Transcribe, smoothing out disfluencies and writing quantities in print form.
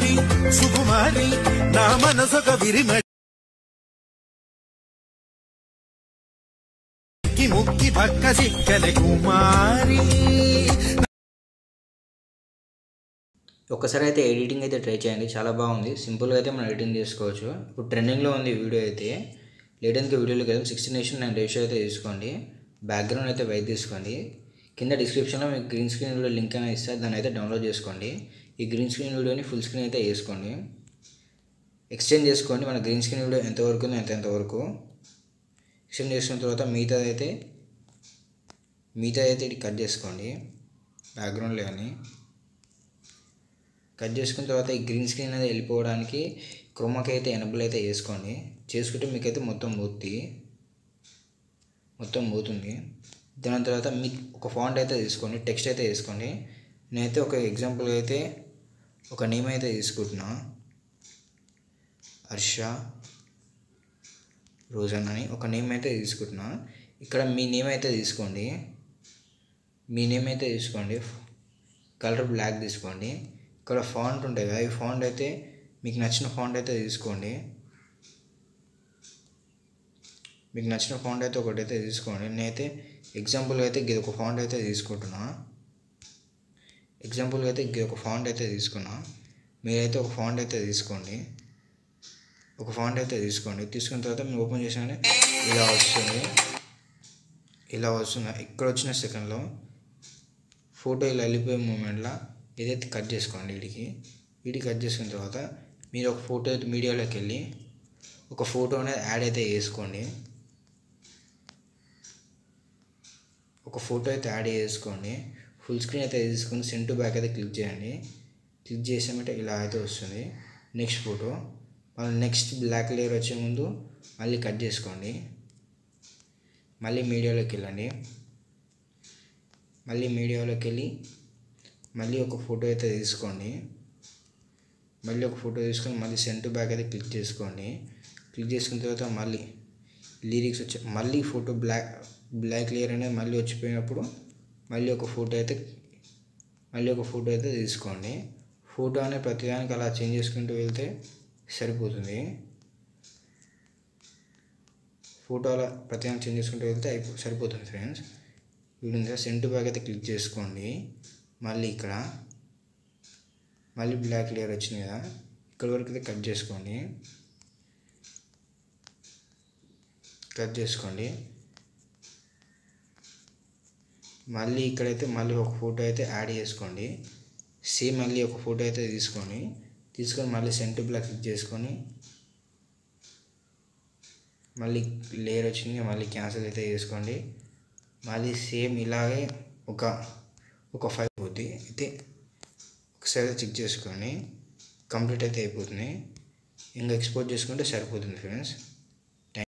సుకుమారి సుకుమారి నా మనసొక విరిమడి ముక్కి పక్క సిక్కల కుమారి. ఒక్కసారి అయితే ఎడిటింగ్ అయితే ట్రై చేయండి, చాలా బాగుంది. సింపుల్గా అయితే మనం ఎడిటింగ్ చేసుకోవచ్చు. ఇప్పుడు ట్రెండింగ్లో ఉంది వీడియో అయితే. లేటెన్కి వీడియోలోకి వెళ్దాం. 16:9 రేషియో అయితే తీసుకోండి. బ్యాక్గ్రౌండ్ అయితే వైట్ తీసుకోండి. కింద డిస్క్రిప్షన్లో మీకు గ్రీన్ స్క్రీన్ వీడియో లింక్ అనేది ఇస్తే దాన్ని అయితే డౌన్లోడ్ చేసుకోండి. ఈ గ్రీన్ స్క్రీన్ వీడియోని ఫుల్ స్క్రీన్ అయితే వేసుకోండి. ఎక్స్చేంజ్ చేసుకోండి. మన గ్రీన్ స్క్రీన్ వీడియో ఎంతవరకు ఉందో ఎంతవరకు ఎక్స్చేంజ్ చేసుకున్న తర్వాత మిగతా అయితే ఇది కట్ చేసుకోండి. బ్యాక్గ్రౌండ్లో కానీ కట్ చేసుకున్న తర్వాత ఈ గ్రీన్ స్క్రీన్ అనేది వెళ్ళిపోవడానికి క్రోమాకి అయితే ఎనబుల్ అయితే వేసుకోండి. చేసుకుంటే మీకైతే మొత్తం పోతుంది. దాని తర్వాత మీకు ఒక ఫాంట్ అయితే తీసుకోండి, టెక్స్ట్ అయితే తీసుకోండి. నేనైతే ఒక ఎగ్జాంపుల్ అయితే ఒక నేమ్ అయితే తీసుకుంటున్నా, హర్ష రోజన్ అని ఒక నేమ్ అయితే తీసుకుంటున్నా. ఇక్కడ మీ నేమ్ అయితే తీసుకోండి. కలర్ బ్లాక్ తీసుకోండి. ఇక్కడ ఫాంట్ ఉంటాయి కదా, ఈ ఫాంట్ అయితే మీకు నచ్చిన ఫాంట్ అయితే తీసుకోండి. ఒకటైతే తీసుకోండి. నేనైతే ఎగ్జాంపుల్గా అయితే ఇది ఒక ఫాంట్ అయితే తీసుకుంటున్నా. మీరైతే ఒక ఫాంట్ అయితే తీసుకోండి. తీసుకున్న తర్వాత మీరు ఓపెన్ చేసానే ఇలా వస్తుంది. ఇక్కడ వచ్చిన సెకండ్లో ఫోటో ఇలా వెళ్ళిపోయే మూమెంట్లో ఏదైతే కట్ చేసుకోండి. వీటికి కట్ చేసుకున్న తర్వాత మీరు ఒక ఫోటో అయితే మీడియాలోకి వెళ్ళి ఒక ఫోటో అనేది యాడ్ అయితే చేసుకోండి. ఫుల్ స్క్రీన్ అయితే తీసుకొని సెండ్ టు బ్యాక్ అయితే క్లిక్ చేయండి. క్లిక్ చేసామంటే ఇలా అయితే వస్తుంది. నెక్స్ట్ ఫోటో మళ్ళీ నెక్స్ట్ బ్లాక్ లేయర్ వచ్చే ముందు మళ్ళీ కట్ చేసుకోండి. మళ్ళీ మీడియాలోకి వెళ్ళండి. మళ్ళీ ఒక ఫోటో అయితే తీసుకోండి. మళ్ళీ సెండ్ టు బ్యాక్ అయితే క్లిక్ చేసుకోండి. క్లిక్ చేసుకున్న తర్వాత మళ్ళీ లిరిక్స్ వచ్చి మళ్ళీ ఫోటో బ్లాక్ లేయర్ అనేది మళ్ళీ వచ్చిపోయినప్పుడు మళ్ళీ ఒక ఫోటో అయితే తీసుకోండి. ఫోటో అనేది ప్రతిదానికి అలా చేంజ్ చేసుకుంటూ వెళ్తే సరిపోతుంది. సరిపోతుంది friends. Video send to back అయితే క్లిక్ చేసుకోండి. మళ్ళీ ఇక్కడ బ్లాక్ లేయర్ వచ్చింది కదా, ఇక్కడ వరకు అయితే కట్ చేసుకోండి. మళ్ళీ ఇక్కడైతే మళ్ళీ ఒక ఫోటో అయితే యాడ్ చేసుకోండి. సేమ్ మళ్ళీ ఒక ఫోటో అయితే తీసుకొని మళ్ళీ సెండ్ టు బ్లాక్ క్లిక్ చేసుకొని మళ్ళీ లేయర్ వచ్చింది, మళ్ళీ క్యాన్సిల్ అయితే చేసుకోండి. మళ్ళీ సేమ్ ఇలాగే ఒక 5 అవుతుంది. అయితే ఒకసారి చెక్ చేసుకొని కంప్లీట్ అయితే అయిపోతుంది. ఇంకా ఎక్స్పోర్ట్ చేసుకుంటే సరిపోతుంది ఫ్రెండ్స్.